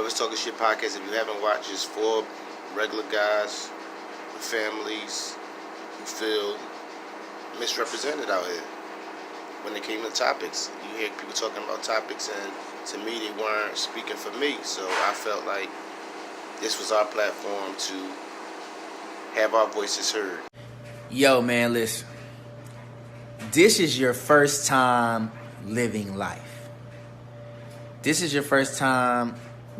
Brothas Talkin Shit podcast. If you haven't watched, it's for regular guys with families who feel misrepresented out here. When it came to topics, you hear people talking about topics, and to me, they weren't speaking for me. So I felt like this was our platform to have our voices heard. Yo, man, listen. This is your first time living life. This is your first time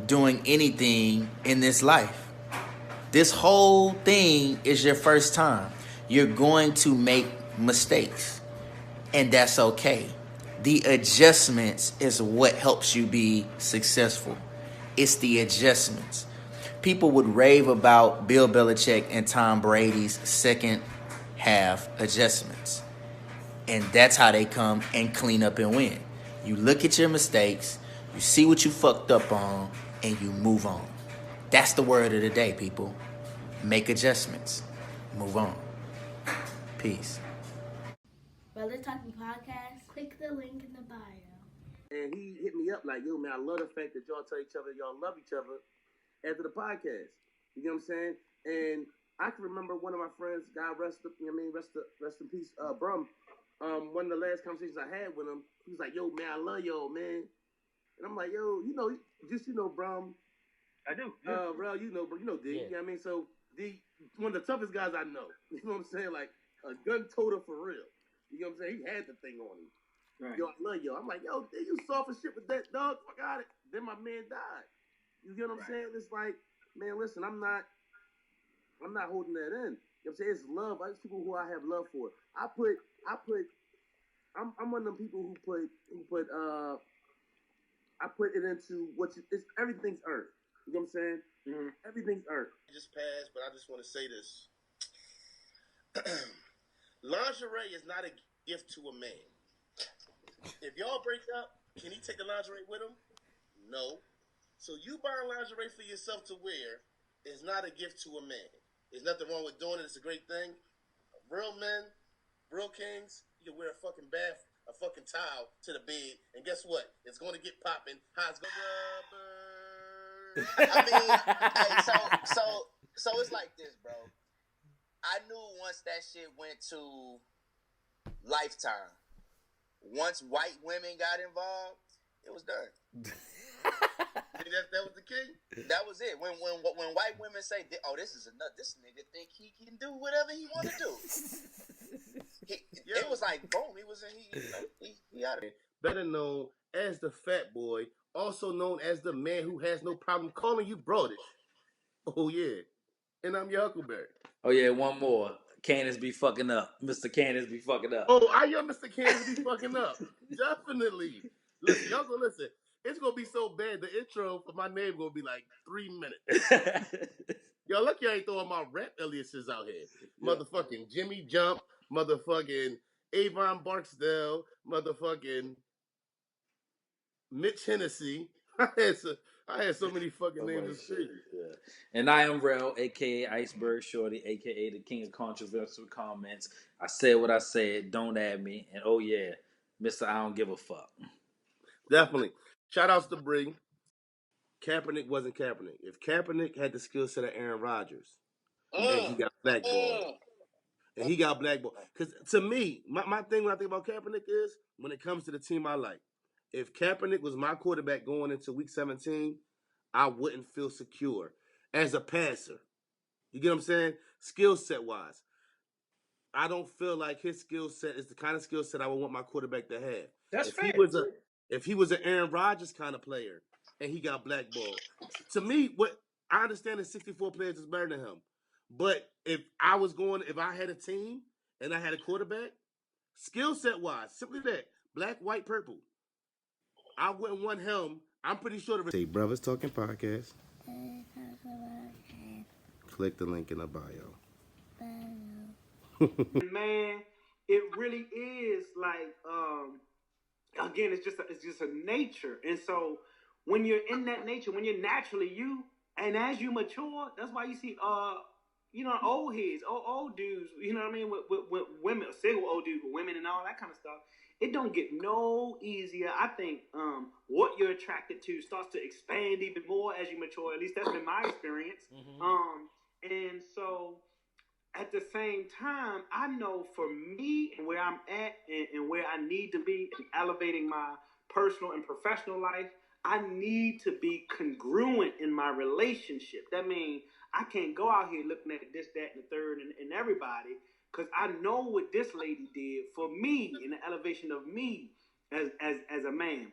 doing anything in this life. This whole thing is your first time. You're going to make mistakes, and that's okay. The adjustments is what helps you be successful. It's the adjustments. People would rave about Bill Belichick and Tom Brady's second half adjustments. And that's how they come and clean up and win. You look at your mistakes, you see what you fucked up on, and you move on. That's the word of the day, people. Make adjustments. Move on. Peace. Brothas Talkin podcast. Click the link in the bio. And he hit me up like, yo, man, I love the fact that y'all tell each other y'all love each other after the podcast. You know what I'm saying? And I can remember one of my friends, God rest in peace, Brum. One of the last conversations I had with him, he was like, yo, man, I love y'all, man. And I'm like, yo, Brum. I do. Bro, D, yeah. You know what I mean? So D, one of the toughest guys I know. You know what I'm saying? Like a gun toter for real. You know what I'm saying? He had the thing on him. Right. Yo, I love yo. I'm like, yo, you soft as shit with that dog. I got it. Then my man died. You get what I'm saying? It's like, man, listen, I'm not holding that in. You know what I'm saying? It's love. It's people who I have love for. I'm one of them people who put I put it into everything's earned. You know what I'm saying? Mm-hmm. Everything's earned. It just passed, but I just want to say this. Lingerie is not a gift to a man. If y'all break up, can he take the lingerie with him? No. So you buying lingerie for yourself to wear is not a gift to a man. There's nothing wrong with doing it. It's a great thing. Real men, real kings, you can wear a fucking towel to the bed, and guess what? It's going to get popping. How's going to I mean, hey, so it's like this, bro. I knew once that shit went to Lifetime, once white women got involved, it was done. that was the key? That was it. When white women say, oh, this nigga think he can do whatever he want to do. It was like, boom, he out of it. Better known as the fat boy, also known as the man who has no problem calling you brodish. Oh, yeah. And I'm your Huckleberry. Oh, yeah, one more. Candace be fucking up. Mr. Candace be fucking up. Oh, I am Mr. Candace be fucking up. Definitely. Listen, y'all gonna listen. It's gonna be so bad. The intro for my name gonna be like 3 minutes. Y'all lucky I ain't throwing my rap aliases out here. Yeah. Motherfucking Jimmy Jump, motherfucking Avon Barksdale, motherfucking Mitch Hennessy. I had so many fucking names to say. Yeah. And I am Rel, a.k.a. Iceberg Shorty, a.k.a. the king of controversial comments. I said what I said. Don't add me. And oh, yeah, Mr. I don't give a fuck. Definitely. Shout outs to Bree. Kaepernick wasn't Kaepernick. If Kaepernick had the skill set of Aaron Rodgers, and he got blackballed. And he got blackballed. Because to me, my thing when I think about Kaepernick is, when it comes to the team I like, if Kaepernick was my quarterback going into week 17, I wouldn't feel secure as a passer. You get what I'm saying? Skill set wise. I don't feel like his skill set is the kind of skill set I would want my quarterback to have. That's fair. If he was an Aaron Rodgers kind of player and he got blackballed, to me, what I understand is 64 players is better than him. But if I had a team and I had a quarterback, skill set wise, simply that, black, white, purple, I wouldn't want him. I'm pretty sure the Brothas Talkin podcast. Click the link in the bio. Man, it really is like again, it's just a nature. And so when you're in that nature, when you're naturally you, and as you mature, that's why you see old heads, old dudes, you know what I mean, with women, single old dudes with women and all that kind of stuff. It don't get no easier. I think what you're attracted to starts to expand even more as you mature. At least that's been my experience. And so at the same time, I know for me and where I'm at and where I need to be in elevating my personal and professional life, I need to be congruent in my relationship. That means I can't go out here looking at this, that, and the third, and everybody, because I know what this lady did for me in the elevation of me as a man.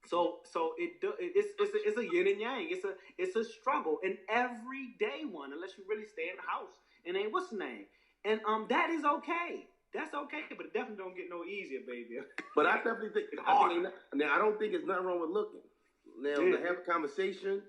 So it's a yin and yang. It's a struggle, an everyday one, unless you really stay in the house and ain't what's the name. And that is okay. That's okay, but it definitely don't get no easier, baby. But I definitely think it's hard. Now I don't think it's nothing wrong with looking. Now to have a conversation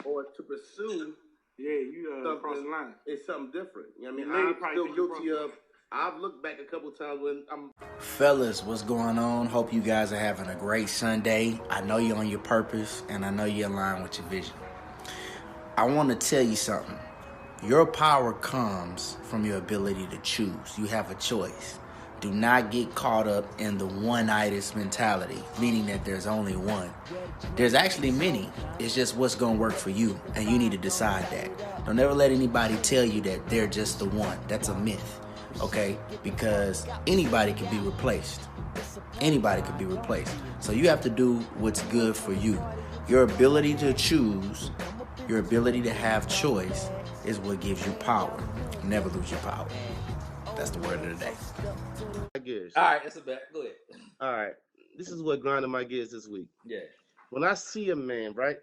or to pursue, you cross the line. It's something different. You know what I mean? I'm still guilty of. I've looked back a couple times when I'm. Fellas, what's going on? Hope you guys are having a great Sunday. I know you're on your purpose, and I know you're aligned with your vision. I want to tell you something. Your power comes from your ability to choose. You have a choice. Do not get caught up in the one-itis mentality, meaning that there's only one. There's actually many. It's just what's going to work for you, and you need to decide that. Don't ever let anybody tell you that they're just the one. That's a myth, okay? Because anybody can be replaced. Anybody can be replaced. So you have to do what's good for you. Your ability to choose, your ability to have choice is what gives you power. Never lose your power. That's the word of the day. All right, that's a bet. Go ahead. All right. This is what grinded my gears this week. Yeah. When I see a man, right?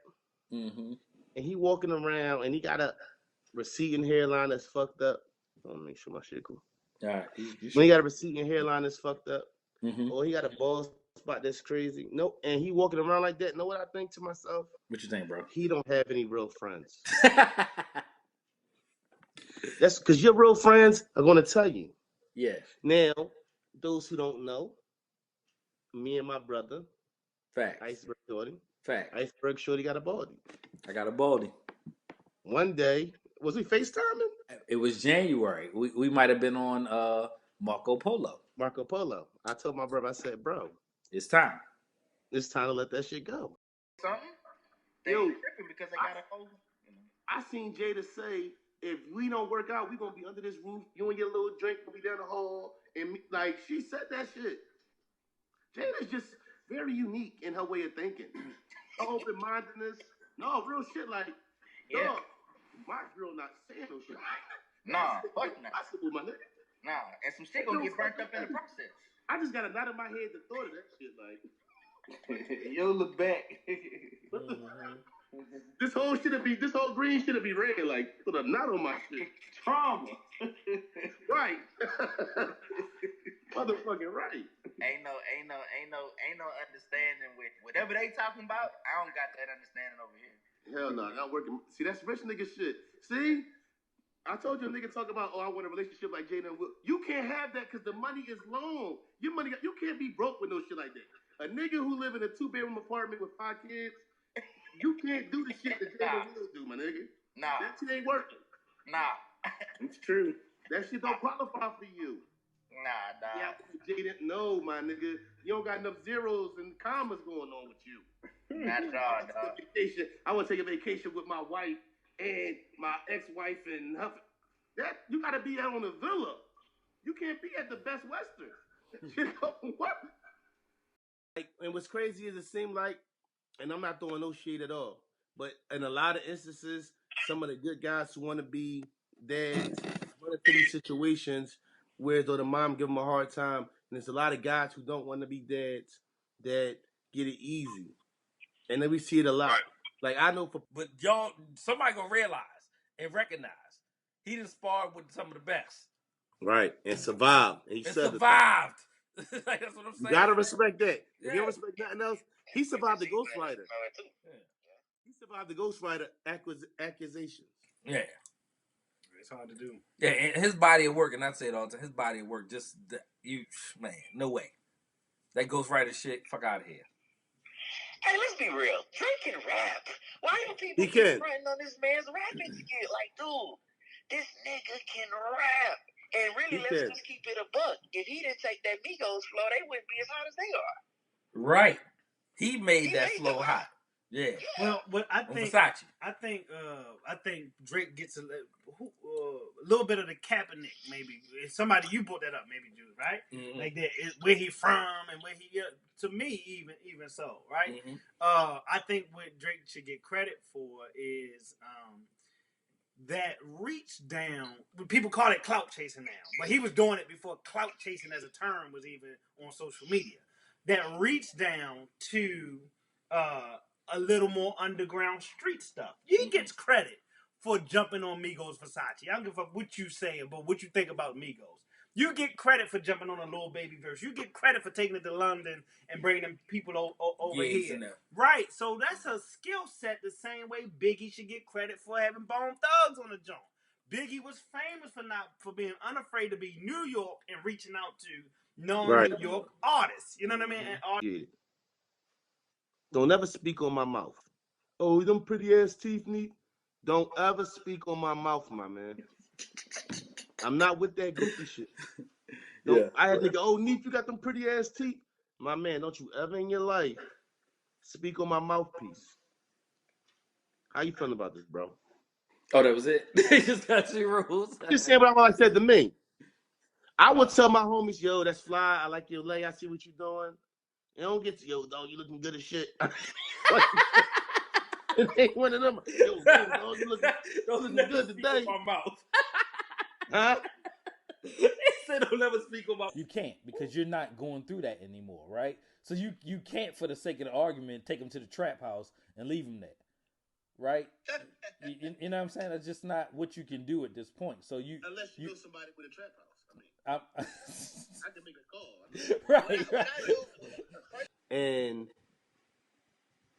Mm-hmm. And he walking around and he got a receding hairline that's fucked up. I want to make sure my shit cool. All right. When he got a receding hairline that's fucked up, mm-hmm. or he got a bald spot that's crazy. Nope. And he walking around like that. Know what I think to myself? What you think, bro? He don't have any real friends. That's because your real friends are going to tell you. Yeah. Now, those who don't know, me and my brother, Facts. Iceberg Shorty. Facts. Iceberg Shorty got a baldy. I got a baldy. One day, was we FaceTiming? It was January. We might have been on Marco Polo. Marco Polo. I told my brother, I said, bro, it's time. It's time to let that shit go. Something? Yo, tripping because they got a whole. I seen Jada say, if we don't work out, we gonna be under this roof. You and your little drink will be down the hall, and me, like she said that shit. Jada's just very unique in her way of thinking. Open-mindedness. No, real shit. Like, dog, my girl not saying no shit. Nah, fuck not. Possible, my nigga. Nah, and some shit gonna get burnt up in the process. I just got a knot in my head the thought of that shit. Like, yo, look back. This whole green shit'll be red. Like, put a knot on my shit. Trauma. Right. Motherfucking right. Ain't no understanding with whatever they talking about. I don't got that understanding over here. Hell no, not working. See, that's rich nigga shit. See, I told you a nigga talk about, I want a relationship like Jada and Will. You can't have that because the money is long. You can't be broke with no shit like that. A nigga who live in a 2-bedroom apartment with 5 kids, you can't do the shit that Jada and Will do, my nigga. Nah. That shit ain't working. Nah. It's true. That shit don't qualify for you. Nah, dog. Yeah, Jada, no, my nigga. You don't got enough zeros and commas going on with you. Not at all, dog. I want to take a vacation with my wife and my ex-wife and her. That you got to be out on a villa. You can't be at the Best Western. What? Like, and what's crazy is it seemed like, and I'm not throwing no shade at all, but in a lot of instances, some of the good guys who want to be dads run into these situations where though the mom give them a hard time, and there's a lot of guys who don't want to be dads that get it easy. And then we see it a lot. Like, I know but y'all, somebody gonna realize and recognize he done sparred with some of the best. Right, and survived. And survived. Like, that's what I'm saying. You gotta respect that. Yeah. If you don't respect nothing else, he survived the Ghost Rider. He survived the Ghost Rider accusations. Yeah. It's hard to do. Yeah, and his body of work, and I say it all the time, his body of work, man, no way. That Ghost Rider shit, fuck out of here. Hey, let's be real. Drake can rap. Why do people keep fronting on this man's rapping skill? Like, dude, this nigga can rap. And really, let's just keep it a buck. If he didn't take that Migos flow, they wouldn't be as hot as they are. Right. He made that flow hot. Yeah. Well, but I think Versace. I think Drake gets a little bit of the Kaepernick, maybe. Somebody you brought that up, maybe, Jude, right? Mm-hmm. Like that, where he from and where he. To me, even so, right? Mm-hmm. I think what Drake should get credit for is that reach down. People call it clout chasing now, but he was doing it before clout chasing as a term was even on social media. That reach down to a little more underground street stuff. He gets credit for jumping on Migos Versace. I don't give a fuck what you say about what you think about Migos. You get credit for jumping on a Lil Baby verse. You get credit for taking it to London and bringing them people over here. Right. So that's a skill set the same way Biggie should get credit for having Bone Thugs on the joint. Biggie was famous for being unafraid to be New York and reaching out to non-New York artists. You know what I mean? Don't ever speak on my mouth. Oh, them pretty ass teeth, Neat. Don't ever speak on my mouth, my man. I'm not with that goofy shit. I had nigga, oh, Neat, you got them pretty ass teeth. My man, don't you ever in your life speak on my mouthpiece. How you feeling about this, bro? Oh, that was it? They just got you rules. Just saying what I said to me. I would tell my homies, yo, that's fly. I like your lay. I see what you're doing. And don't get to, yo, dog, you looking good as shit. It ain't one of them. Yo, dog, you looking good today. My mouth. Huh? He said, "Don't ever speak on my." You can't because you're not going through that anymore, right? So you can't, for the sake of the argument, take them to the trap house and leave them there, right? You know what I'm saying? That's just not what you can do at this point. So unless you know somebody with a trap house. I mean, I can make a call. Right. And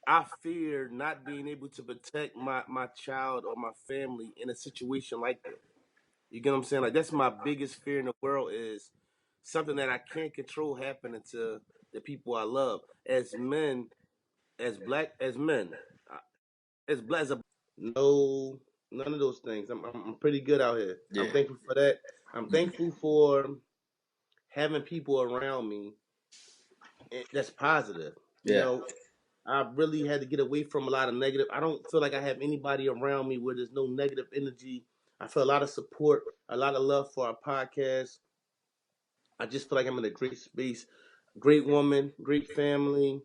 I fear not being able to protect my child or my family in a situation like that. You get what I'm saying? Like, that's my biggest fear in the world, is something that I can't control happening to the people I love. As men, as black men, no, none of those things. I'm pretty good out here. Yeah. I'm thankful for that. I'm thankful for having people around me that's positive. You know, I really had to get away from a lot of negative. I don't feel like I have anybody around me where there's no negative energy. I feel a lot of support, a lot of love for our podcast. I just feel like I'm in a great space. Great woman, great family,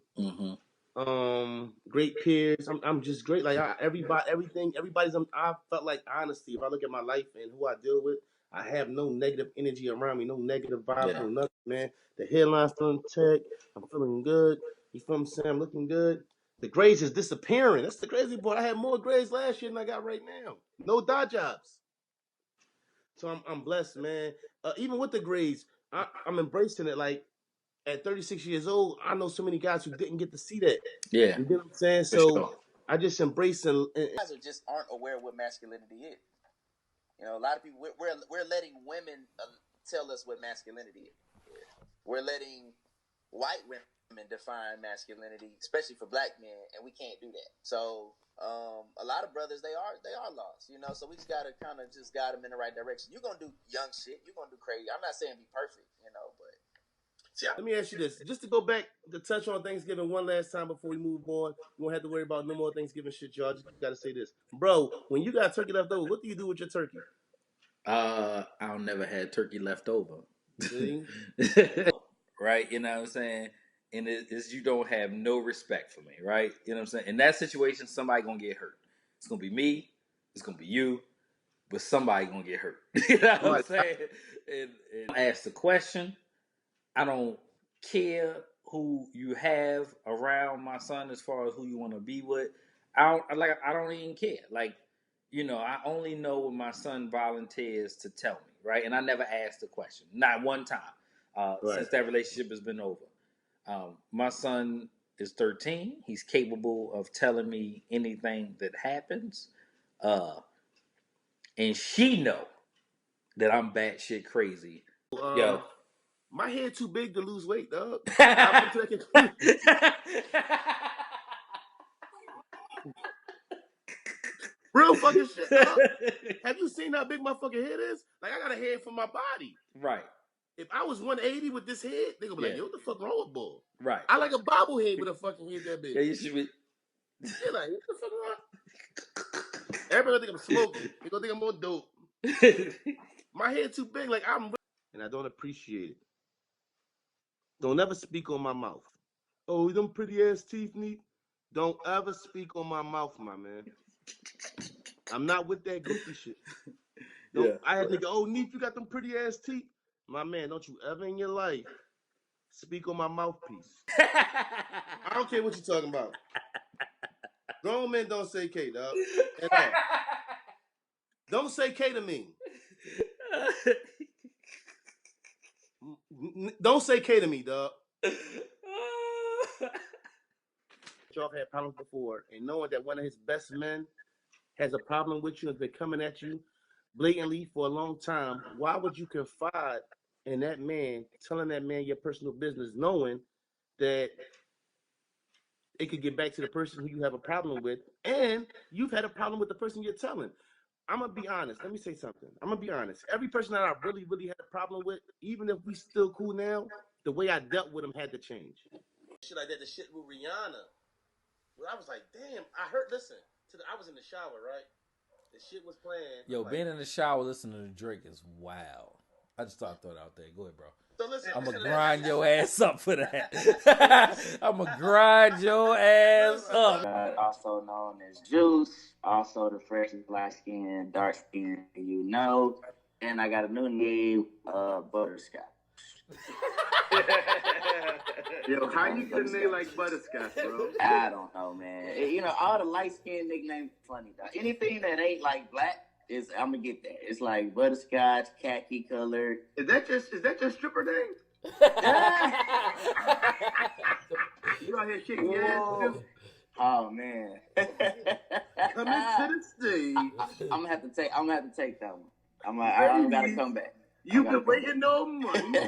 great peers. I'm just great. Like everybody's. I felt like honesty. If I look at my life and who I deal with, I have no negative energy around me, no negative vibes, no nothing, man. The hairline's still intact. I'm feeling good. You feel what I'm saying? I'm looking good. The grades is disappearing. That's the crazy part. I had more grades last year than I got right now. No dot jobs. So I'm blessed, man. Even with the grades, I'm embracing it. Like, at 36 years old, I know so many guys who didn't get to see that. Yeah. You get what I'm saying? So I just embrace and guys just aren't aware of what masculinity is. You know, a lot of people we're letting women tell us what masculinity is. We're letting white women define masculinity, especially for black men, and we can't do that. So a lot of brothers they are lost, you know. So we just gotta kind of just guide them in the right direction. You're gonna do young shit. You're gonna do crazy. I'm not saying be perfect, you know, but. See, let me ask you this, just to go back to touch on Thanksgiving one last time before we move on. You won't have to worry about no more Thanksgiving shit, y'all. Just gotta say this, bro. When you got turkey left over, what do you do with your turkey? I'll never had turkey left over. Right? You know what I'm saying? And it's you don't have no respect for me, right? You know what I'm saying? In that situation, somebody gonna get hurt. It's gonna be me. It's gonna be you. But somebody gonna get hurt. You know what I'm saying? And ask the question. I don't care who you have around my son as far as who you want to be with. I don't even care. Like, you know, I only know when my son volunteers to tell me, right? And I never asked the question, not one time, since that relationship has been over. My son is 13. He's capable of telling me anything that happens, and she know that I'm batshit crazy. Yo. My head too big to lose weight, dog. I've been to that conclusion. Real fucking shit, dog. Have you seen how big my fucking head is? Like, I got a head for my body. Right. If I was 180 with this head, they gonna be like, Yeah. yo, what the fuck wrong with Bull? Right. I like a bobblehead with a fucking head that big. Yeah, you should be. They're like, what the fuck wrong? Everybody gonna think I'm smoking. They gonna think I'm more dope. My head too big, like and I don't appreciate it. Don't ever speak on my mouth. Oh, them pretty ass teeth, Neat. Don't ever speak on my mouth, my man. I'm not with that goofy shit. Yeah. I had nigga, oh, Neat, you got them pretty ass teeth. My man, don't you ever in your life speak on my mouthpiece. I don't care what you're talking about. Grown men don't say K, dog. At all. Don't say K to me. Don't say K to me, dog. Y'all had problems before, and knowing that one of his best men has a problem with you and been coming at you blatantly for a long time, why would you confide in that man, telling that man your personal business, knowing that it could get back to the person who you have a problem with, and you've had a problem with the person you're telling? I'm going to be honest. Let me say something. I'm going to be honest. Every person that I really, really had a problem with, even if we still cool now, the way I dealt with them had to change. Shit like that, the shit with Rihanna. Well, I was like, damn, I heard, listen, I was in the shower, right? The shit was playing. Yo, like, being in the shower listening to Drake is wild. I just thought I'd throw it out there. Go ahead, bro. So listen, I'm going to grind your ass up for that. I'm going to grind your ass up. Also known as Juice, also the freshest black skin, dark skin, you know. And I got a new name, Butterscotch. Yo, how you get a name like Butterscotch, bro? I don't know, man. You know, all the light skin nicknames funny, dog. Anything that ain't like black is I'm gonna get that. It's like Butterscotch, khaki colored. Is that just stripper name? You out here shaking your ass too? Oh man. Coming to the stage. I'm gonna have to take that one. I gotta come back. You've been waiting no money.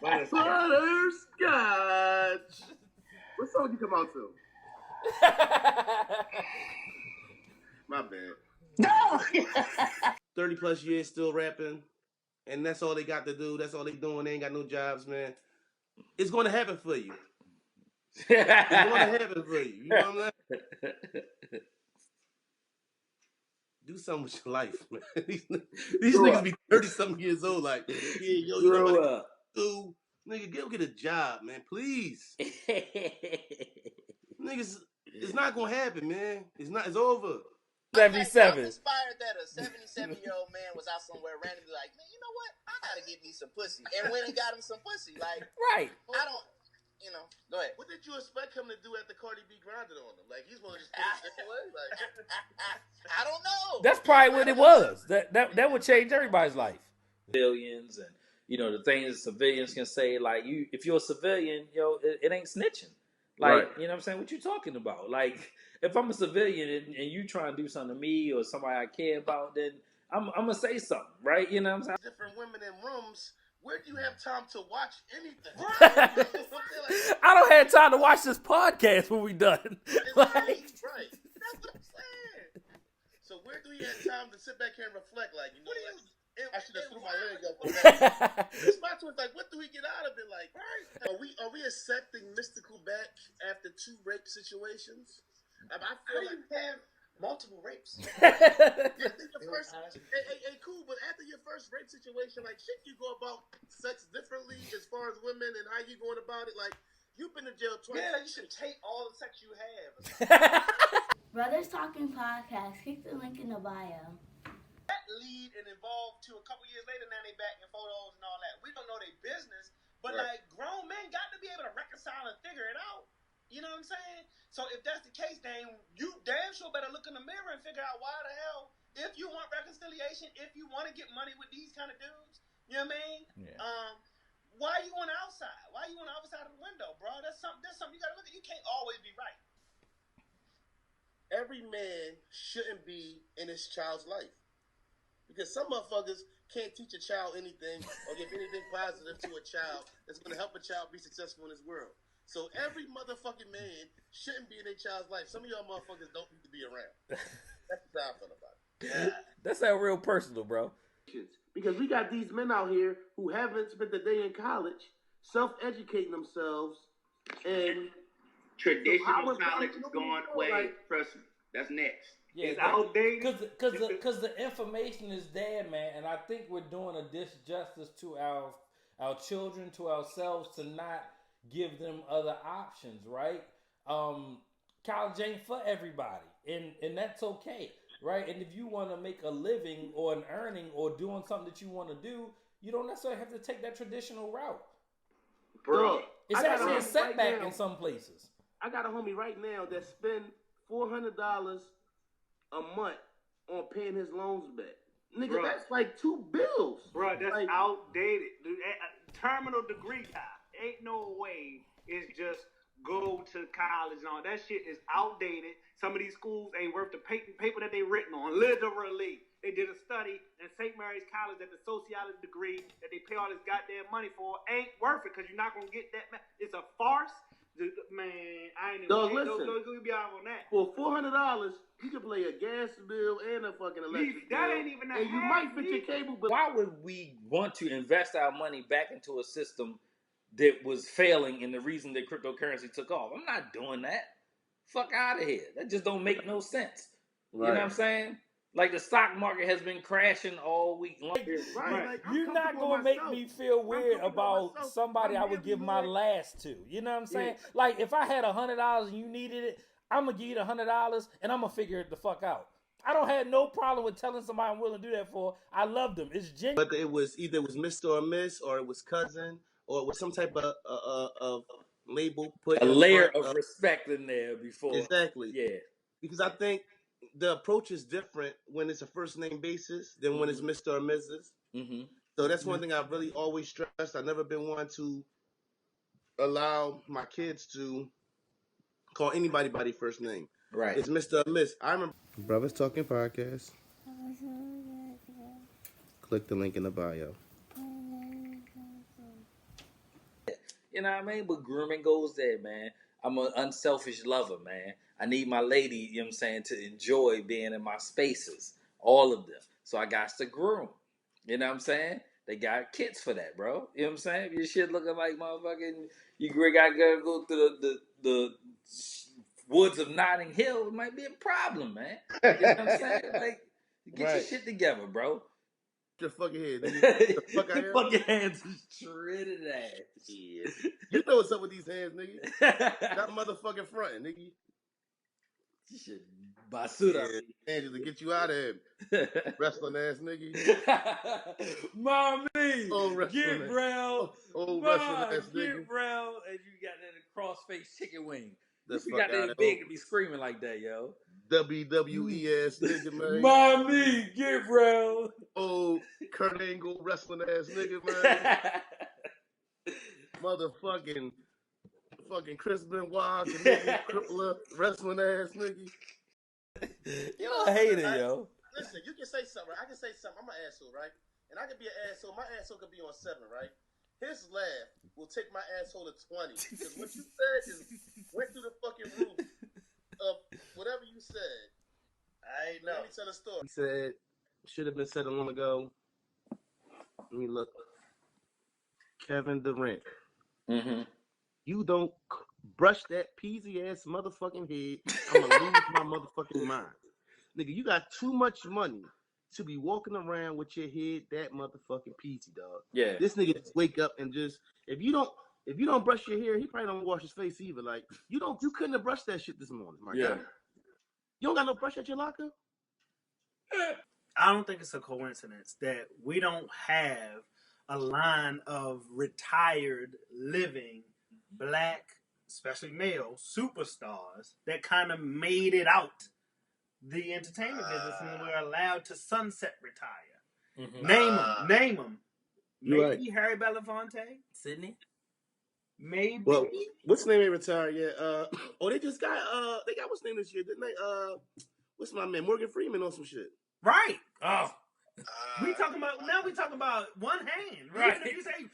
Butterscotch. What song you come out to? my bad. No. 30 plus years still rapping, and that's all they got to do. That's all they doing. They ain't got no jobs, man. It's going to happen for you. It's going to happen for you. You know what I'm saying? Do something with your life, man. These niggas be 30-something years old, like, yeah, yo, you know what do? Nigga, go get a job, man, please. Niggas, it's not gonna happen, man. It's over. 77. I'm inspired that a 77-year-old man was out somewhere randomly like, man, you know what? I gotta get me some pussy. And went and got him some pussy. Like, right. I don't, you know, go ahead. What did you expect him to do after Cardi B grinded on him? Like, he's supposed to just put it away? Like, I don't know. That's probably what it was. That would change everybody's life. Civilians and, you know, the things civilians can say, like, if you're a civilian, yo, it ain't snitching. Like, right. You know what I'm saying? What you talking about? Like, if I'm a civilian and you trying to do something to me or somebody I care about, then I'm going to say something, right? You know what I'm saying? Different women in rooms. Where do you have time to watch anything? I don't have time to watch this podcast when we done. Right. That's what I'm saying. So where do you have time to sit back here and reflect? Like, you know, I should have threw my leg up. This spot was like, what do we get out of it? Like, are we accepting mystical back after 2 rape situations? I feel like have multiple rapes. Cool, but after your first rape situation, like, shit, you go about sex differently as far as women and how you going about it. Like, you've been in jail twice. Yeah, you should take all the sex you have. Brothas Talkin podcast. Click the link in the bio. That lead and evolved to a couple years later. Now they back in photos and all that. We don't know their business, but like grown men got to be able to reconcile and figure it out. You know what I'm saying? So if that's the case, then you damn sure better look in the mirror and figure out why the hell, if you want reconciliation, if you want to get money with these kind of dudes, you know what I mean? Yeah. Why are you on the outside? Why are you on the other side of the window, bro? That's something you got to look at. You can't always be right. Every man shouldn't be in his child's life. Because some motherfuckers can't teach a child anything or give anything positive to a child that's going to help a child be successful in this world. So every motherfucking man shouldn't be in their child's life. Some of y'all motherfuckers don't need to be around. That's how I feel about it. That sounds real personal, bro. Because we got these men out here who haven't spent a day in college, self-educating themselves, and traditional college is going away. Like, trust me, that's next. Yeah, it's outdated. Because the information is there, man, and I think we're doing a disjustice to our children, to ourselves, to not give them other options, right? College ain't for everybody, and that's okay, right? And if you want to make a living or an earning or doing something that you want to do, you don't necessarily have to take that traditional route. Bro, It's actually a setback in some places. I got a homie right now that spend $400 a month on paying his loans back. Nigga, Bruh. that's like 2 bills. Bro, that's like, outdated. Terminal degree time. Ain't no way it's just go to college and all. That shit is outdated. Some of these schools ain't worth the paper that they written on. Literally. They did a study in St. Mary's College that the sociology degree that they pay all this goddamn money for ain't worth it because you're not going to get that. It's a farce. Man, I ain't even gonna be out on that. For $400, you can play a gas bill and a fucking electric bill. That ain't even and you might fit your cable bill. Why would we want to invest our money back into a system that was failing and the reason that cryptocurrency took off? I'm not doing that. Fuck out of here. That just don't make no sense. Right. You know what I'm saying? Like the stock market has been crashing all week long. Right. Like, You're not gonna make me feel weird about somebody I would give my last to. You know what I'm saying? Yeah. Like if I had $100 and you needed it, I'm gonna give you the $100 and I'm gonna figure it the fuck out. I don't have no problem with telling somebody I'm willing to do that for. I love them. It's genuine. But it was either Mr. or Miss, or it was cousin, or it was some type of label put A in layer front of respect in there before. Exactly. Yeah. Because I think the approach is different when it's a first name basis than when it's Mr. or Mrs. Mm-hmm. So that's one thing I've really always stressed. I've never been one to allow my kids to call anybody by their first name. Right. It's Mr. or Miss. I remember Brothas Talkin podcast. Click the link in the bio. You know what I mean? But grooming goes there, man. I'm an unselfish lover, man. I need my lady, you know what I'm saying, to enjoy being in my spaces. All of them. So I got to groom. You know what I'm saying? They got kits for that, bro. You know what I'm saying? If your shit looking like motherfucking, you gotta go through the woods of Notting Hill, it might be a problem, man. You know what I'm saying? Like, get your shit together, bro. Your fucking head, nigga. The fuck I am? Fucking hands is shredded ass. Yeah. You know what's up with these hands, nigga. That motherfucking front, nigga. Shit, Basuda. Angela, get you out of here. Wrestling ass nigga. Mommy, wrestling get brown. Old wrestling ass nigga. Get brown. And you got that cross-faced chicken wing. You got that big to be screaming like that, yo. WWE ass nigga, man. Mommy, get brown. Old Kurt Angle wrestling ass nigga, man. Motherfucking Chris Benoit, Canadian crippler, wrestling ass nigga. You a hater, yo. Listen, you can say something, right? I can say something. I'm an asshole, right? And I can be an asshole. My asshole could be on 7, right? His laugh will take my asshole to 20. Because what you said just went through the fucking roof of whatever you said. I know. Let me tell a story. He said, should have been said a long ago. Let me look. Kevin Durant. Mm-hmm. You don't brush that peasy ass motherfucking head, I'm gonna lose my motherfucking mind. Nigga, you got too much money to be walking around with your head that motherfucking peasy, dog. Yeah. This nigga just wake up and just if you don't brush your hair, he probably don't wash his face either. Like you couldn't have brushed that shit this morning, my guy. You don't got no brush at your locker? I don't think it's a coincidence that we don't have a line of retired living black, especially male, superstars that kind of made it out the entertainment business and were allowed to sunset retire. Mm-hmm. Name them. Maybe Harry Belafonte, Sydney. Maybe. Well, what's the name ain't retired yet? They just got they got what's the name this year, didn't they? What's my man? Morgan Freeman on some shit. Right. Oh. We talking about one hand. Right. Even if you say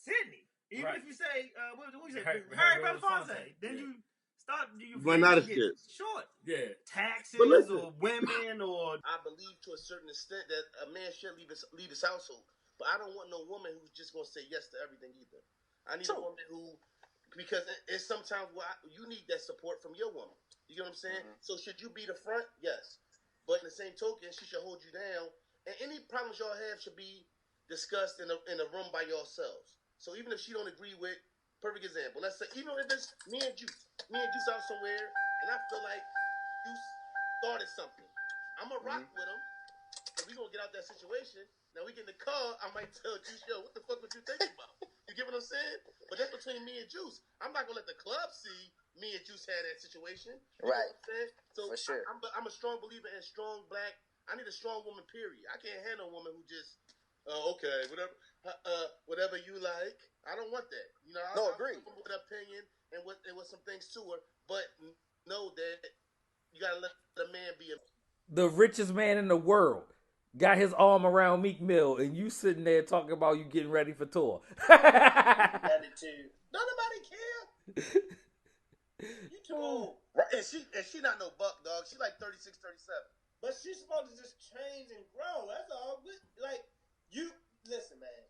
Sydney. Even if you say, what you say, Harry Harry Belafonte, then yeah. you start you Run out of get shit. short. Yeah. Taxes But listen. or women or I believe to a certain extent that a man should leave his household, but I don't want no woman who's just gonna say yes to everything either. I need a woman who, because it's sometimes you need that support from your woman. You know what I'm saying? Mm-hmm. So should you be the front? Yes, but in the same token, she should hold you down, and any problems y'all have should be discussed in a room by yourselves. So even if she don't agree with, perfect example, let's say even if it's me and Juice out somewhere, and I feel like Juice started something. I'm gonna rock with him, and we gonna get out that situation. Now we get in the car, I might tell Juice, yo, what the fuck was you thinking about? You get what I'm saying? But that's between me and Juice. I'm not gonna let the club see me and Juice had that situation. You know what I'm saying? So for sure. I'm a strong believer in strong black. I need a strong woman, period. I can't handle a woman who just, okay, whatever you like. I don't want that. You know, I agree. With an opinion and with some things to her, but know that you gotta let a man be a. The richest man in the world got his arm around Meek Mill, and you sitting there talking about you getting ready for tour. Attitude. Don't nobody care. You too old. Right. And she not no buck, dog. She like 36, 37. But she's supposed to just change and grow. That's all. Like, you, listen, man.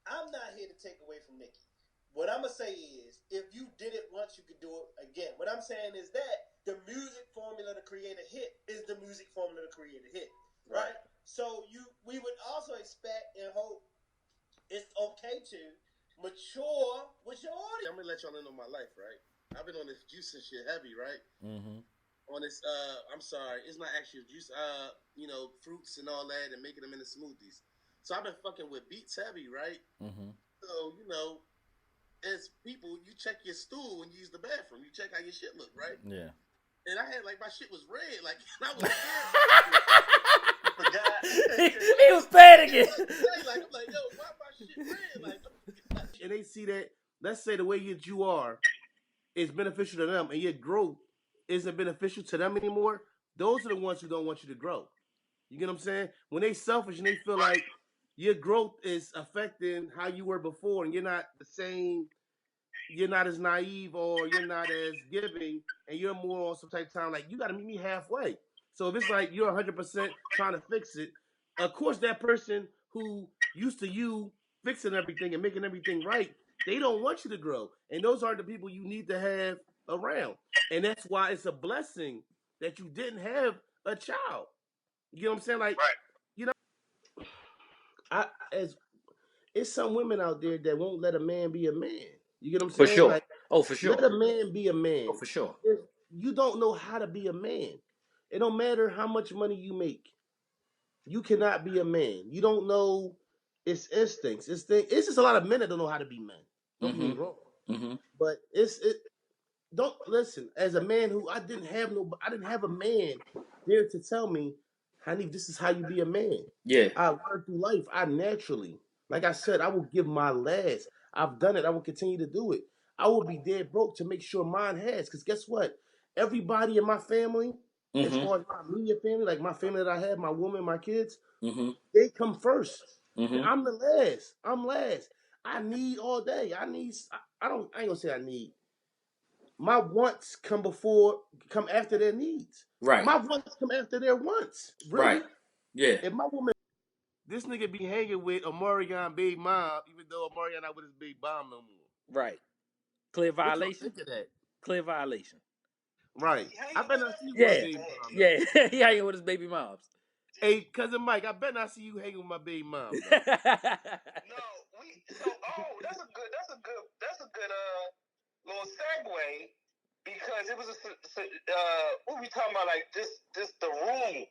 I'm not here to take away from Nicki. What I'm going to say is, if you did it once, you could do it again. What I'm saying is that the music formula to create a hit is the music formula to create a hit. Right? So we would also expect and hope it's okay to mature with your audience. I'm going to let y'all know my life, right? I've been on this juice and shit heavy, right? Mm-hmm. On this, I'm sorry, it's not actually juice, fruits and all that and making them into smoothies. So I've been fucking with beets heavy, right? Mm-hmm. So, as people, you check your stool when you use the bathroom. You check how your shit look, right? Yeah. And I had, my shit was red. Like, I was scared. He was panicking. I'm like, yo, why my shit red? And they see that, let's say the way you are is beneficial to them and your growth isn't beneficial to them anymore, those are the ones who don't want you to grow. You get what I'm saying? When they selfish and they feel like your growth is affecting how you were before and you're not the same, you're not as naive or you're not as giving and you're more on some type of time, like you got to meet me halfway. So if it's like you're 100% trying to fix it, of course that person who used to you fixing everything and making everything right, they don't want you to grow. And those are the people you need to have around. And that's why it's a blessing that you didn't have a child. You know what I'm saying? Like, it's some women out there that won't let a man be a man. You get what I'm saying? For sure. Like, for sure. let a man be a man. Oh, for sure. If you don't know how to be a man, it don't matter how much money you make. You cannot be a man. You don't know. It's instincts. It's just a lot of men that don't know how to be men. Don't get me wrong. Mm-hmm. But don't listen. As a man who I didn't have a man there to tell me, honey, this is how you be a man. Yeah. I learned through life. I naturally, like I said, I will give my last. I've done it. I will continue to do it. I will be dead broke to make sure mine has. Because guess what? Everybody in my family, as far as my immediate family, like my family that I have, my woman, my kids, they come first. And I'm the last. I'm last. I need all day. I ain't gonna say I need. My wants come after their needs. Right. My wants come after their wants. Really? Right. Yeah. If my woman, this nigga be hanging with Omarion baby mom, even though Omarion not with his big bomb no more. Right. Clear violation. Think of that. Clear violation. Right. I bet not see you Yeah. with baby mom. Yeah. He hanging with his baby moms. Hey, cousin Mike, I bet not see you hanging with my baby mom. No, that's a good little segue because it was what we talking about, like this the rules.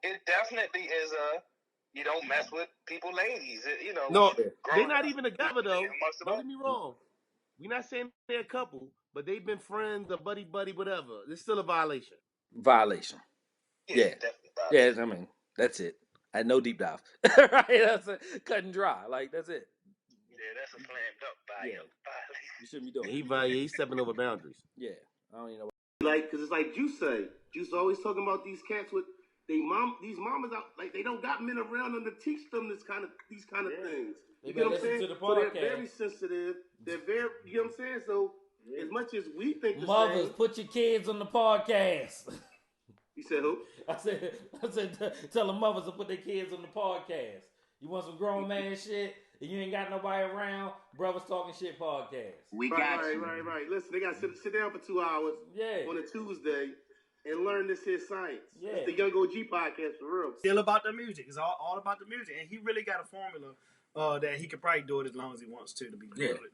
It definitely is you don't mess with people, ladies. No, they're not even together though. Don't get me wrong. We're not saying they're a couple, but they've been friends or buddy, whatever. It's still a violation. Violation. Yeah. Yeah, I mean, that's it. I no deep dive. Right? That's it. Cut and dry. Like, that's it. Yeah, that's a slam dunk violation. You shouldn't be doing it. He's stepping over boundaries. Yeah. I don't even know. Like, because it's like Juice say. Juice always talking about these cats with these mamas out, like, they don't got men around them to teach them these kind of things. You get what I'm saying? So they're very sensitive. They're very, you get what I'm saying? So as much as we think the Mothers, same, put your kids on the podcast. you said who? I said, tell the mothers to put their kids on the podcast. You want some grown man shit, and you ain't got nobody around? Brothers Talking Shit podcast. We got you. Right. Listen, they got to sit down for 2 hours on a Tuesday and learn this here science. Yeah. It's the Young OG podcast for real. Still about the music. It's all about the music, and he really got a formula that he could probably do it as long as he wants to be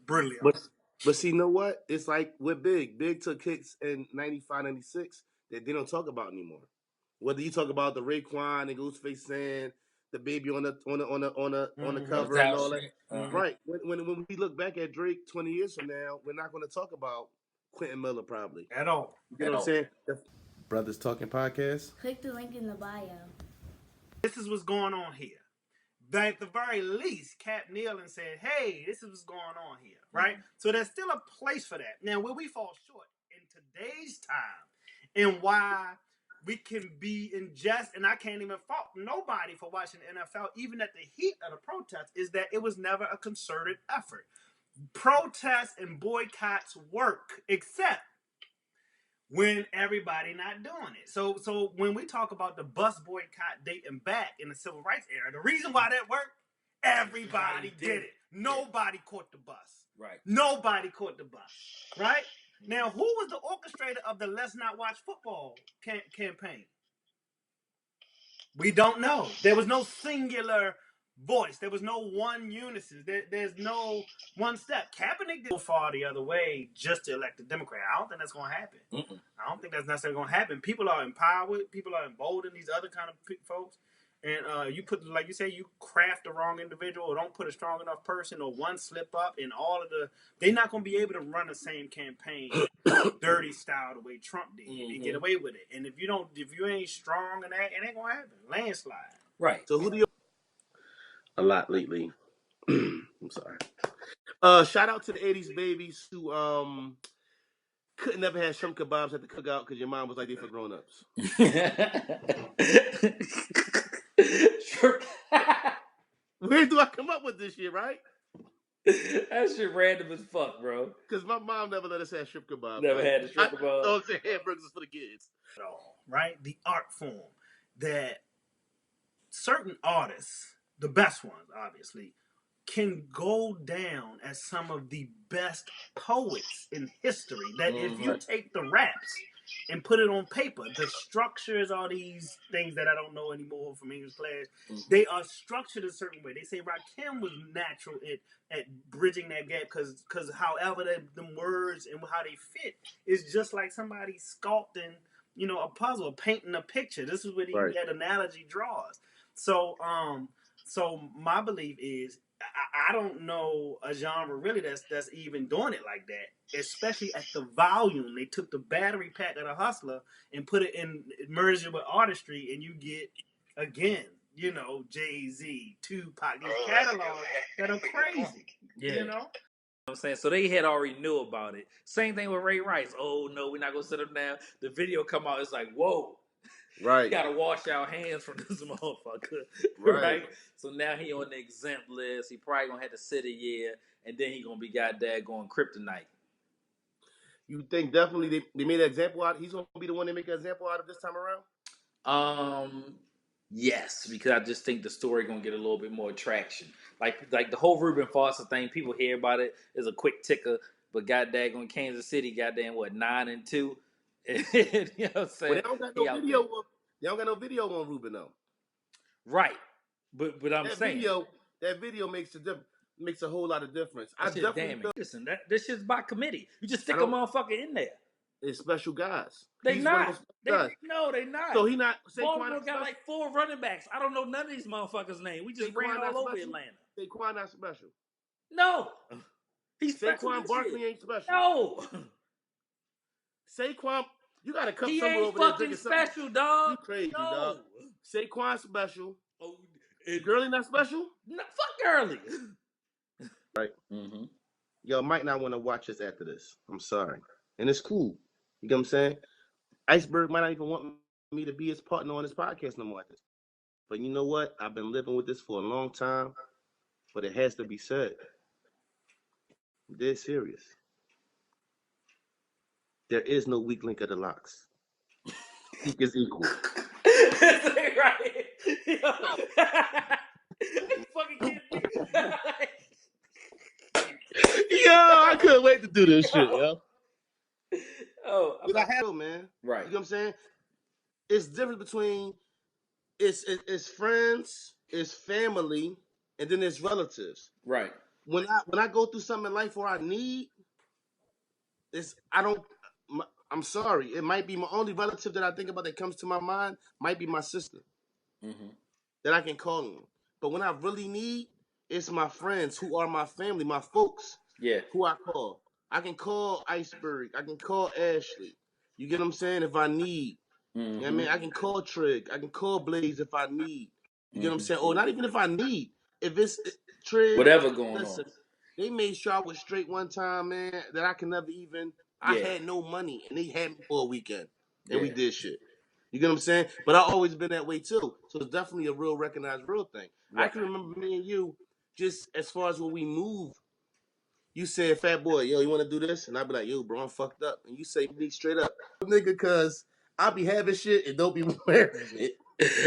brutally honest. But see, you know what? It's like with Big. Big took hits in 95, 96 that they don't talk about anymore. Whether you talk about the Raekwon and Ghostface saying the baby on the cover and all that, right? When we look back at Drake 20 years from now, we're not going to talk about Quentin Miller probably At all. You know what I'm saying? Brothas Talkin podcast. Click the link in the bio. This is what's going on here. But at the very least, Cap Neal and said, hey, this is what's going on here, right? So there's still a place for that. Now, where we fall short in today's time and why we can be unjust, and I can't even fault nobody for watching the NFL, even at the heat of the protest, is that it was never a concerted effort. Protests and boycotts work, except when everybody not doing it. So when we talk about the bus boycott dating back in the civil rights era, the reason why that worked, everybody did it. Nobody caught the bus. Right. Nobody caught the bus. Right? Now, who was the orchestrator of the Let's Not Watch Football campaign? We don't know. There was no singular voice. There was no one unison. There's no one step. Kaepernick did go far the other way just to elect a Democrat. I don't think that's going to happen. I don't think that's necessarily going to happen. People are empowered. People are emboldened. These other kind of folks. And you put, like you say, you craft the wrong individual or don't put a strong enough person or one slip up and all of they're not going to be able to run the same campaign dirty style the way Trump did and get away with it. And if you ain't strong in that, it ain't going to happen. Landslide. Right. So who do you a lot lately? I'm sorry. Shout out to the 80s babies who couldn't never have shrimp kebabs at the cookout because your mom was like, they for grown-ups. Where do I come up with this shit, right? That shit random as fuck, bro. Because my mom never let us have shrimp kebabs. Never had the shrimp kebabs. Don't say hamburgers for the kids. Right? The art form that certain artists, the best ones, obviously, can go down as some of the best poets in history. That if you take the raps and put it on paper, the structures are these things that I don't know anymore from English class. They are structured a certain way. They say Rakim was natural at bridging that gap because however the words and how they fit is just like somebody sculpting, a puzzle, painting a picture. This is where that analogy draws. So my belief is I don't know a genre really that's even doing it like that, especially at the volume. They took the battery pack of the Hustler and put it in, merged it with artistry, and you get, again, Jay-Z, Tupac, these catalogs that are crazy, You know what I'm saying? So they had already knew about it. Same thing with Ray Rice. Oh, no, we're not going to sit him down. The video come out, it's like, whoa. Right. You got to wash our hands from this motherfucker. Right? So now he on the exempt list. He probably going to have to sit a year, and then he going to be goddamn going kryptonite. You think definitely they made an example out? He's going to be the one they make an example out of this time around? Yes, because I just think the story going to get a little bit more traction. Like the whole Reuben Foster thing, people hear about it as a quick ticker, but goddamn on Kansas City, goddamn 9-2. You know what I'm saying? Well, they don't got no video. They don't got no video on Reuben though. Right, but I'm saying that video makes a whole lot of difference. Listen, this shit's by committee. You just stick a motherfucker in there. It's special guys. They not. No, they not. So he not. Baltimore got like 4 running backs. I don't know none of these motherfuckers' names. We just ran all over Atlanta. Saquon not special. No, he's Saquon Barkley ain't special. No, Saquon. You got to come he somewhere ain't over there fucking special, dog. You crazy, no. dog. Saquon special. Oh, Gurley not special? No, fuck Gurley. Right. Mm-hmm. Y'all might not want to watch this after this. I'm sorry. And it's cool. You get what I'm saying? Iceberg might not even want me to be his partner on this podcast no more at this. But you know what? I've been living with this for a long time, but it has to be said. I'm dead serious. There is no weak link of the locks. Equal is equal. Right. Fucking kidding me. Yo, I couldn't wait to do this shit, yo. Oh, But I have, man. right. You know what I'm saying? It's different between it's friends, it's family, and then it's relatives. Right. When I go through something in life where I need, I'm sorry. It might be my only relative that I think about that comes to my mind might be my sister. Mm-hmm. That I can call on. But when I really need, it's my friends who are my family, my folks. Yeah. Who I call. I can call Iceberg. I can call Ashley. You get what I'm saying? If I need. Mm-hmm. You know what I mean? I can call Trig. I can call Blaze if I need. You get what I'm saying? Or not even if I need. If it's Trig. Whatever going listen, on. They made sure I was straight one time, man, that I can never even. I had no money, and they had me for a weekend. And we did shit. You get what I'm saying? But I always been that way too. So it's definitely a real recognized real thing. Right. I can remember me and you, just as far as when we moved, you said, Fat Boy, yo, you want to do this? And I'd be like, yo, bro, I'm fucked up. And you say me straight up, nigga, cause I be having shit and don't be wearing it.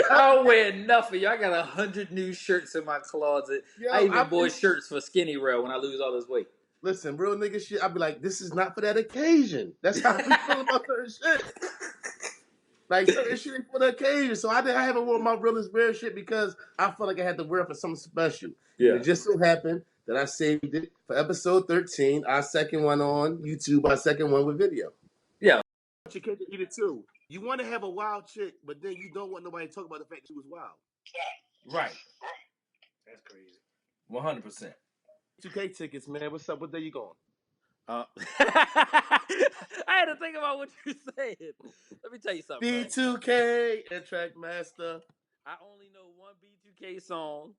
I don't wear nothing. I got 100 new shirts in my closet. Yo, I even bought shirts for Skinny Rail when I lose all this weight. Listen, real nigga shit, I'd be like, this is not for that occasion. That's how I be feeling about certain shit. Like, certain shit ain't for the occasion. So I haven't worn my realest rare shit because I felt like I had to wear it for something special. Yeah. And it just so happened that I saved it for episode 13, our second one on YouTube, our second one with video. Yeah. You can't eat it too. You want to have a wild chick, but then you don't want nobody to talk about the fact that she was wild. Right. That's crazy. 100%. 2K tickets, man. What's up? What day you going? I had to think about what you said. Let me tell you something. B2K and Trackmaster. I only know one B2K song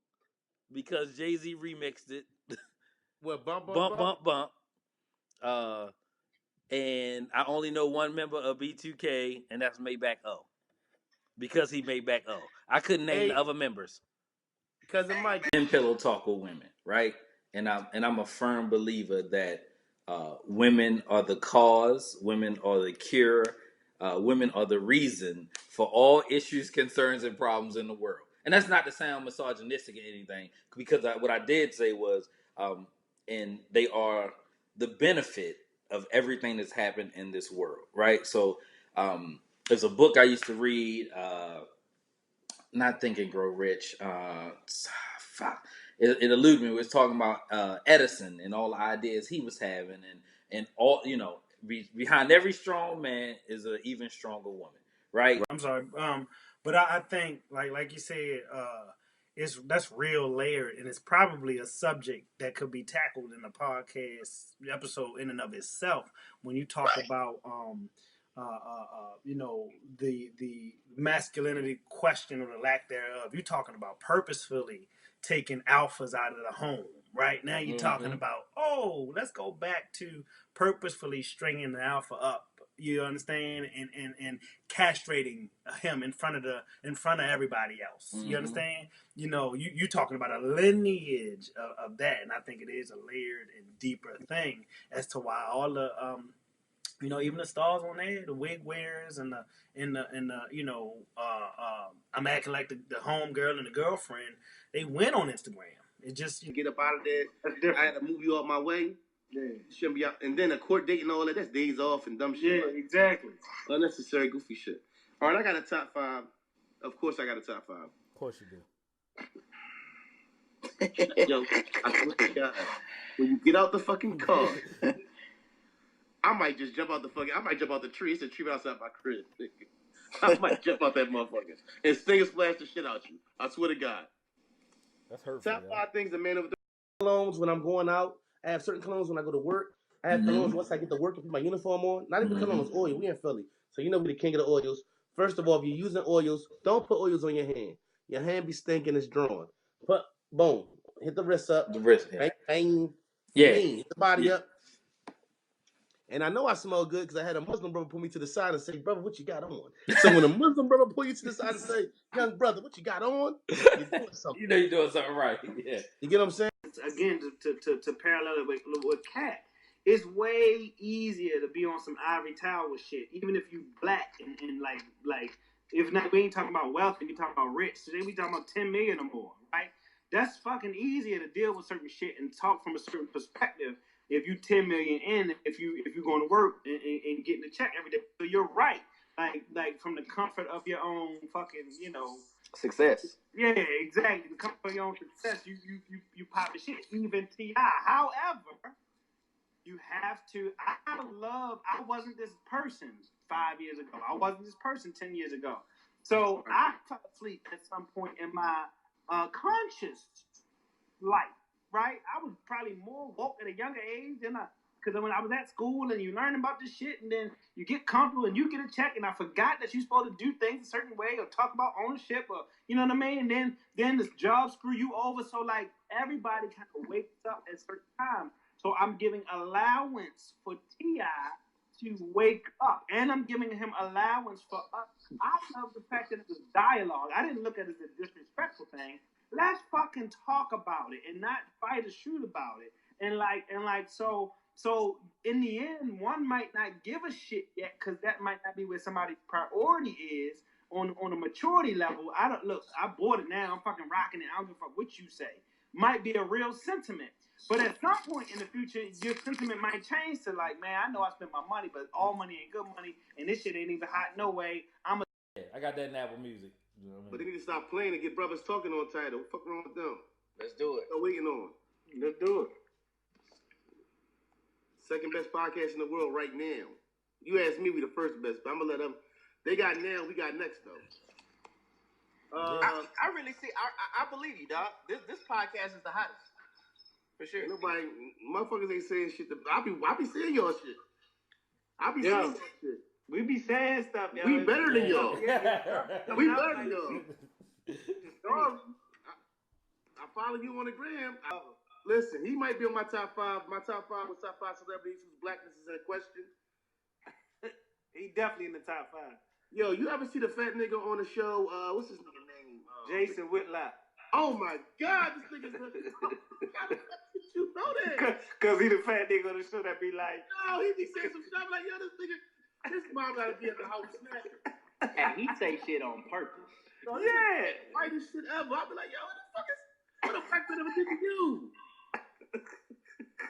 because Jay-Z remixed it. What, Bump? And I only know one member of B2K, and that's Maybach O. Because he Maybach O. I couldn't name the other members. Because of Mike. Men pillow talk with women, right? And I'm a firm believer that women are the cause, women are the cure, women are the reason for all issues, concerns, and problems in the world. And that's not to sound misogynistic or anything, because what I did say was, and they are the benefit of everything that's happened in this world, right? So there's a book I used to read, not Think and Grow Rich. It eluded me. It was talking about Edison and all the ideas he was having, and all, you know, behind every strong man is an even stronger woman, right? I'm sorry, but I think like you said, that's real layered, and it's probably a subject that could be tackled in a podcast episode in and of itself. When you talk about you know, the masculinity question or the lack thereof, you're talking about purposefully taking alphas out of the home. Right now, you're talking about, let's go back to purposefully stringing the alpha up. You understand, and castrating him in front of everybody else. You understand? You know, you talking about a lineage of that, and I think it is a layered and deeper thing as to why all the you know, even the stars on there, the wig wearers and the you know, I'm acting like the home girl and the girlfriend, they went on Instagram. It just get up out of there. I had to move you out my way. Yeah. Shouldn't be out. And then a court date and all that, that's days off and dumb shit. Yeah, exactly. Unnecessary goofy shit. All right, I got a top 5. Of course I got a top 5. Of course you do. Yo, I swear to God, when you get out the fucking car, I might just jump out the tree. It's a tree outside my crib. I might jump out that motherfucker and sting and splash the shit out you. I swear to God. That's hurtful. Top 5 things a man over the colognes when I'm going out. I have certain colognes when I go to work. I have colognes once I get to work and put my uniform on. Not even colognes, oil. We in Philly. So you know we the king of the oils. First of all, if you're using oils, don't put oils on your hand. Your hand be stinking, it's drawn. Put, boom. Hit the wrist up. The wrist, yeah. Bang, bang. Yeah. Hit the body up. And I know I smell good because I had a Muslim brother pull me to the side and say, brother, what you got on? So when a Muslim brother pull you to the side and say, young brother, what you got on? You're doing something. You know you're doing something right. Yeah. You get what I'm saying? Again, to parallel it with Cat, it's way easier to be on some ivory tower shit, even if you black and like if not, we ain't talking about wealthy, we talking about rich. Today we talking about 10 million or more, right? That's fucking easier to deal with certain shit and talk from a certain perspective. If you 10 million in, if you going to work and getting a check every day, so you're right. Like from the comfort of your own fucking, Success. Yeah, exactly. The comfort of your own success, you pop the shit. Even T.I. However, you have to. I wasn't this person 5 years ago. I wasn't this person 10 years ago. So I fell asleep at some point in my conscious life, right? I was probably more woke at a younger age than because when I was at school and you learn about this shit and then you get comfortable and you get a check and I forgot that you're supposed to do things a certain way or talk about ownership or, you know what I mean? And then this job screw you over. So like everybody kind of wakes up at a certain time. So I'm giving allowance for T.I. to wake up and I'm giving him allowance for us. I love the fact that it was dialogue. I didn't look at it as a disrespectful thing. Let's fucking talk about it and not fight or shoot about it. And so in the end, one might not give a shit yet because that might not be where somebody's priority is on a maturity level. I bought it now. I'm fucking rocking it. I don't give a fuck what you say. Might be a real sentiment. But at some point in the future, your sentiment might change to like, man, I know I spent my money, but all money ain't good money, and this shit ain't even hot no way. I got that in Apple Music. You know what I mean? But they need to stop playing and get Brothers Talking on title. What the fuck wrong with them? Let's do it. What waiting on? Let's do it. Second best podcast in the world right now. You asked me, we the first best, but I'm gonna let them. They got now, we got next though. I really see. I believe you, dog. This podcast is the hottest for sure. Nobody, motherfuckers ain't saying shit. I be saying y'all shit. I be saying that shit. We be saying stuff, yo. We better than y'all. We better than y'all. I follow you on the gram. Listen, he might be on my top five. My top five was top five celebrities whose blackness is in question. He definitely in the top five. Yo, you ever see the fat nigga on the show? What's his nigga name? Jason Whitlock. Oh my God, this nigga's how you know that? Cause he the fat nigga on the show that be like, no, he be saying some stuff like, yo, this nigga, his mom gotta be at the house snacking. And he say shit on purpose. So whitest shit ever. I be like, yo, what the fuck did ever did to you?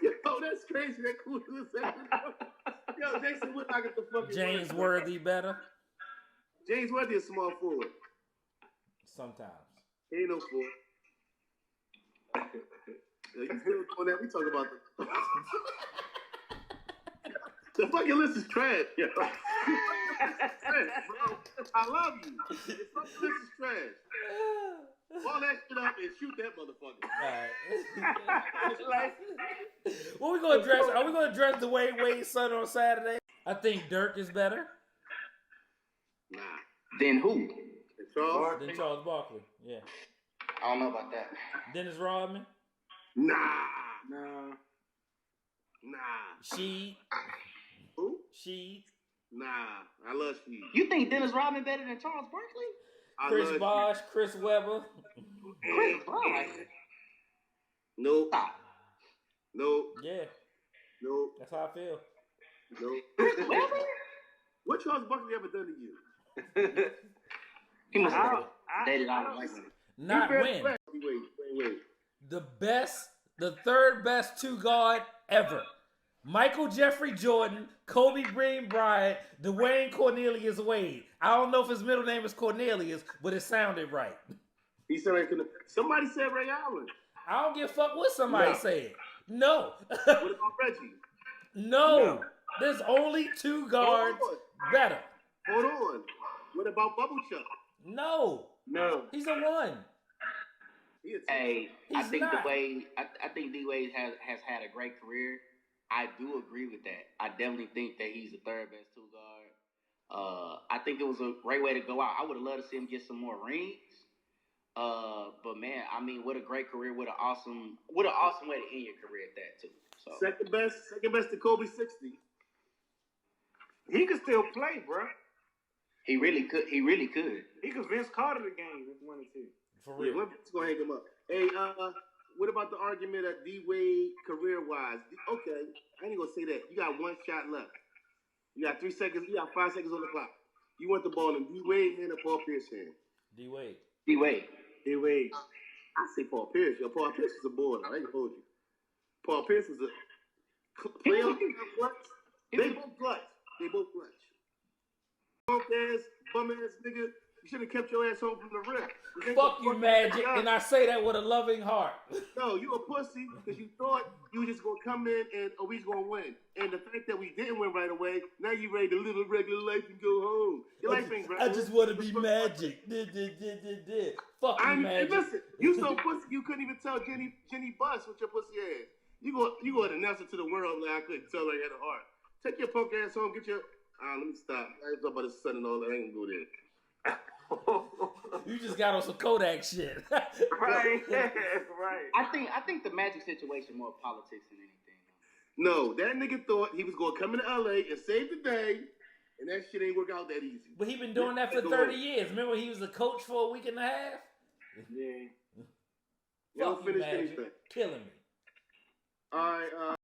Yo, that's crazy. That cool. Yo, Jason Whitlock is the fucking James Worthy better? James Worthy is small forward. Sometimes. He ain't no fool. Yo, you still doing that? We talk about the fucking list is trash. Yo. Trash, bro. I love you. The fucking list is trash. Ball that shit up and shoot that motherfucker. All right. What we gonna dress? Are we gonna dress the Wade's son on Saturday? I think Dirk is better. Nah. Then who? Then Charles Barkley. Yeah. I don't know about that. Dennis Rodman. Nah. She. Who? She. Nah. I love she. You think Dennis Rodman better than Charles Barkley? Chris Bosh, Chris Webber. Chris Bosh? Nope. Stop. Nope. Yeah. Nope. That's how I feel. Nope. Chris Webber? What Charles Barkley ever done to you? He must have dated all the women. Not win. Wait. The third best two guard ever. Michael Jeffrey Jordan, Kobe Bryant Bryant, Dwayne Cornelius Wade. I don't know if his middle name is Cornelius, but it sounded right. He said somebody said Ray Allen. I don't give a fuck what somebody said. No. What about Reggie? No. There's only two guards better. Hold on. What about Bubble Chuck? No. He's a one. Hey, I think D-Wade has had a great career. I do agree with that. I definitely think that he's the third best two guard. I think it was a great way to go out. I would have loved to see him get some more rings. But man, I mean, what a great career! What an awesome way to end your career at that too. So second best to Kobe 60. He could still play, bro. He really could. He really could. He could Vince Carter the game if he wanted to. For real. Yeah, let's go hang him up. Hey, what about the argument of D Wade career-wise? Okay, I ain't gonna say that. You got one shot left. You got 3 seconds. You got 5 seconds on the clock. You want the ball in D Wade hand or Paul Pierce hand? D Wade. D Wade. D Wade. I say Paul Pierce. Yo, Paul Pierce is a baller. I ain't gonna hold you. Paul Pierce is a playoff clutch. They both clutch. They both clutch. Punk ass, bum ass nigga. You should have kept your ass home from the rip. Fuck you, Magic, and I say that with a loving heart. No, you a pussy because you thought you were just gonna come in and we was gonna win. And the fact that we didn't win right away, now you ready to live a regular life and go home. Your life ain't right. I just want to be Magic. Fuck you, Magic. Listen, you so pussy you couldn't even tell Jenny Buss with your pussy ass. You go announce it to the world like I couldn't tell her you had a heart. Take your punk ass home, get your let me stop. I ain't talking about his son and all that. I ain't gonna go there. You just got on some Kodak shit. Right. Right. I think the Magic situation more politics than anything. No, that nigga thought he was gonna come into LA and save the day, and that shit ain't work out that easy. But he been doing that for 30 years. Remember he was a coach for a week and a half? Yeah. Y'all Fuck you, finish Magic. anything. Killing me. All right.